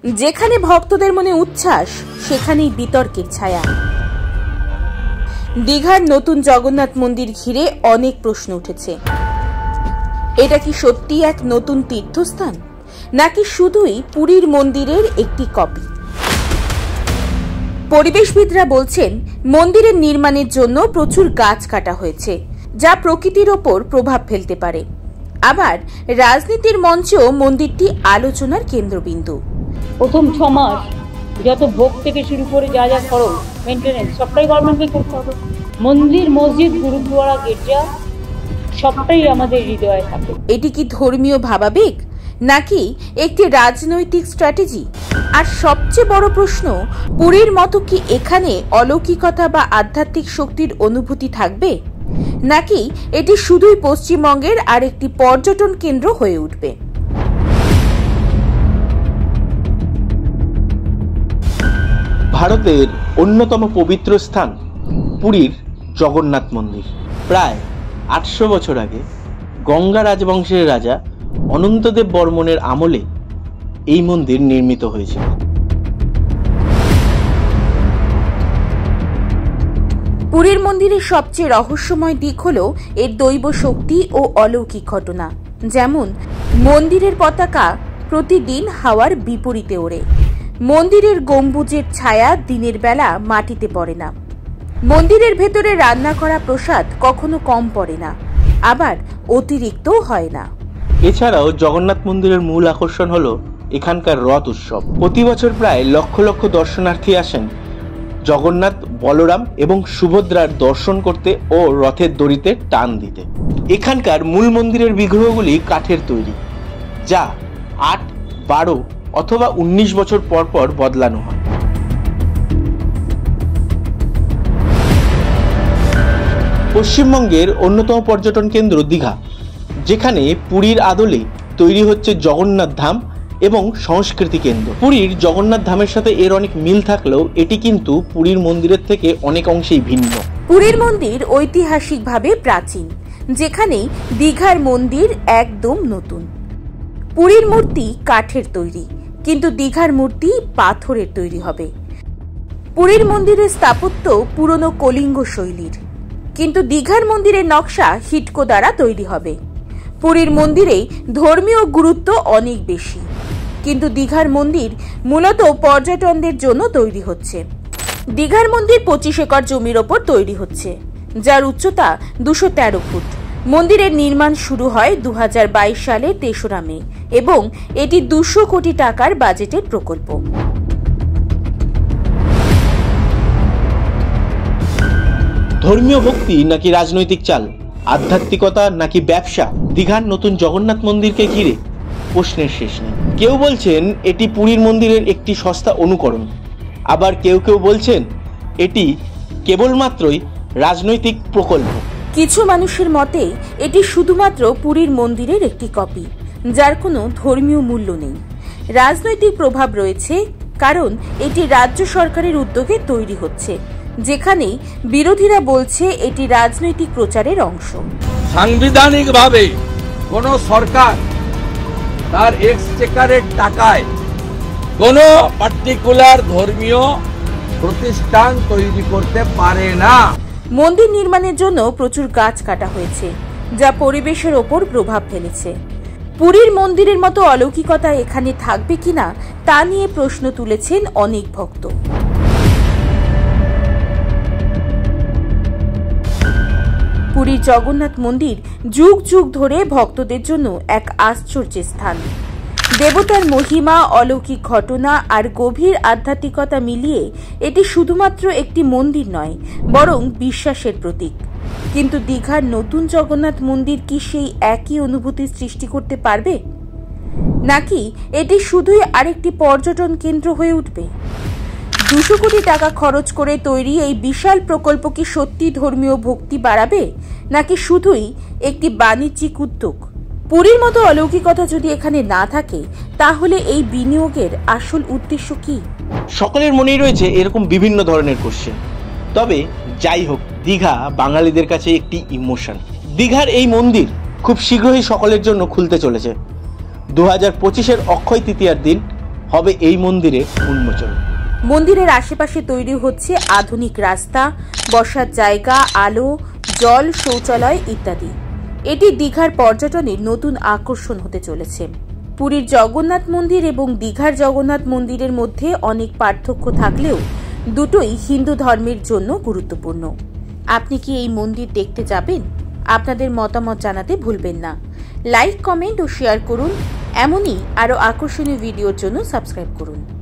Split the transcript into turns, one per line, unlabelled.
যেখানে ভক্তদের মনে উচ্ছ্বাস, সেখানেই বিতর্কের ছায়া। দীঘার নতুন জগন্নাথ মন্দির ঘিরে অনেক প্রশ্ন উঠেছে। এটা কি সত্যি এক নতুন তীর্থস্থান, নাকি শুধুই পুরীর মন্দিরের একটি কপি? পরিবেশবিদরা বলছেন, মন্দিরের নির্মাণের জন্য প্রচুর গাছ কাটা হয়েছে, যা প্রকৃতির ওপর প্রভাব ফেলতে পারে। আবার রাজনীতির মঞ্চেও মন্দিরটি আলোচনার কেন্দ্রবিন্দু।
প্রথম 6 মাস যত ভোগ থেকে শুরু করে যা যা খরচ, মেনটেনেন্স সবটাই গভর্নমেন্টকে করতে হবে। মন্দির, মসজিদ, গুরুদ্বারা, গির্জা সবটাই আমাদের হৃদয়ে থাকে।
এটি কি ধর্মীয় ভাবাবেগ, নাকি একটি রাজনৈতিক স্ট্র্যাটেজি? আর সবচেয়ে বড় প্রশ্ন, পুরীর মতো কি এখানে অলৌকিকতা বা আধ্যাত্মিক শক্তির অনুভূতি থাকবে, নাকি এটি শুধুই পশ্চিমবঙ্গের আরেকটি পর্যটন কেন্দ্র হয়ে উঠবে?
ভারতের অন্যতম পবিত্র স্থান পুরীর জগন্নাথ মন্দির। প্রায় 800 বছর আগে গঙ্গা রাজবংশের রাজা অনন্তদেব বর্মনের আমলে এই মন্দির নির্মিত হয়েছিল।
পুরীর মন্দিরের সবচেয়ে রহস্যময় দিক হল এর দৈব শক্তি ও অলৌকিক ঘটনা। যেমন, মন্দিরের পতাকা প্রতিদিন হাওয়ার বিপরীতে ওড়ে। মন্দিরের গম্বুজের ছায়া দিনের বেলা মাটিতে পড়ে না। মন্দিরের ভেতরে রান্না করা প্রসাদ কখনো কম পড়ে না, আবার অতিরিক্তও হয় না।
এছাড়াও জগন্নাথ মন্দিরের মূল আকর্ষণ হলো এখানকার রথ উৎসব। প্রতি বছর প্রায় লক্ষ লক্ষ দর্শনার্থী আসেন জগন্নাথ, বলরাম এবং সুভদ্রার দর্শন করতে ও রথের দড়িতে টান দিতে। এখানকার মূল মন্দিরের বিগ্রহগুলি কাঠের তৈরি, যা 8, 12 অথবা 19 বছর পর পর বদলানো হয়। পশ্চিমবঙ্গের অন্যতম পর্যটন কেন্দ্র দীঘা, যেখানে পুরীর আদলে তৈরি হচ্ছে জগন্নাথ ধাম এবং সংস্কৃতি কেন্দ্র। পুরীর জগন্নাথ ধামের সাথে এর অনেক মিল থাকলেও এটি কিন্তু পুরীর মন্দিরের থেকে অনেক অংশেই ভিন্ন।
পুরীর মন্দির ঐতিহাসিকভাবে প্রাচীন, যেখানে দীঘার মন্দির একদম নতুন। পুরীর মূর্তি কাঠের তৈরি, কিন্তু দীঘার মূর্তি পাথরের তৈরি হবে। পুরীর মন্দিরের স্থাপত্য পুরনো কলিঙ্গ শৈলীর, কিন্তু দীঘার মন্দিরের নকশা হিটকো দ্বারা তৈরি হবে। পুরীর মন্দিরে ধর্মীয় গুরুত্ব অনেক বেশি, কিন্তু দীঘার মন্দির মূলত পর্যটনদের জন্য তৈরি হচ্ছে। দীঘার মন্দির 25 একর জমির ওপর তৈরি হচ্ছে, যার উচ্চতা 213 ফুট। মন্দিরের নির্মাণ শুরু হয় 2022 সালের 3রা মে এবং এটি 200 কোটি টাকার বাজেটের প্রকল্প।
ধর্মীয় ভক্তি নাকি রাজনৈতিক চাল, আধ্যাত্মিকতা নাকি ব্যবসা, দীঘার নতুন জগন্নাথ মন্দিরকে ঘিরে প্রশ্নের শেষ নেই। কেউ বলছেন এটি পুরীর মন্দিরের একটি সস্তা অনুকরণ, আবার কেউ কেউ বলছেন এটি কেবলমাত্রই রাজনৈতিক প্রকল্প।
কিছু মানুষের মতে এটি শুধুমাত্র পুরীর মন্দিরের একটি কপি, যার কোনো ধর্মীয় মূল্য নেই। রাজনৈতিক প্রভাব রয়েছে, কারণ এটি রাজ্য সরকারের উদ্যোগে তৈরি হচ্ছে, যেখানে বিরোধীরা বলছে এটি রাজনৈতিক প্রচারের অংশ।
সাংবিধানিকভাবে কোন সরকার তার এক্সচেকারের টাকায় কোন পার্টিকুলার ধর্মীয় প্রতিষ্ঠান তৈরি করতে পারে না।
মন্দির নির্মাণের জন্য প্রচুর গাছ কাটা হয়েছে, যা পরিবেশের ওপর প্রভাব ফেলেছে। পুরীর মন্দিরের মতো অলৌকিকতা এখানে থাকবে কিনা তা নিয়ে প্রশ্ন তুলেছেন অনেক ভক্ত। পুরীর জগন্নাথ মন্দির যুগ যুগ ধরে ভক্তদের জন্য এক আশ্চর্যের স্থান। দেবতার মহিমা, অলৌকিক ঘটনা আর গভীর আধ্যাত্মিকতা মিলিয়ে এটি শুধুমাত্র একটি মন্দির নয়, বরং বিশ্বাসের প্রতীক। কিন্তু দীঘার নতুন জগন্নাথ মন্দির কি সেই একই অনুভূতি সৃষ্টি করতে পারবে, নাকি এটি শুধুই আরেকটি পর্যটন কেন্দ্র হয়ে উঠবে? 200 কোটি টাকা খরচ করে তৈরি এই বিশাল প্রকল্প কি সত্যি ধর্মীয় ভক্তি বাড়াবে, নাকি শুধুই একটি বাণিজ্যিক উদ্যোগ? পুরীর মতো অলৌকিকতা যদি এখানে না থাকে, তাহলে এই বিনিয়োগের আসল উদ্দেশ্য কি?
সকলের মনেই রয়েছে এরকম বিভিন্ন ধরনের কোশ্চেন। তবে যাই হোক, দীঘা বাঙালিদের কাছে একটি ইমোশন। দীঘার এই মন্দির খুব শীঘ্রই সকলের জন্য খুলতে চলেছে। 2025-এর অক্ষয় তৃতীয়ার দিন হবে এই মন্দিরের উন্মোচন।
মন্দিরের আশেপাশে তৈরি হচ্ছে আধুনিক রাস্তা, বসার জায়গা, আলো, জল, শৌচালয় ইত্যাদি। এটি দীঘার পর্যটনের নতুন আকর্ষণ হতে চলেছে। পুরীর জগন্নাথ মন্দির এবং দীঘার জগন্নাথ মন্দিরের মধ্যে অনেক পার্থক্য থাকলেও দুটোই হিন্দু ধর্মের জন্য গুরুত্বপূর্ণ। আপনি কি এই মন্দির দেখতে যাবেন? আপনাদের মতামত জানাতে ভুলবেন না। লাইক, কমেন্ট ও শেয়ার করুন। এমনই আরও আকর্ষণীয় ভিডিওর জন্য সাবস্ক্রাইব করুন।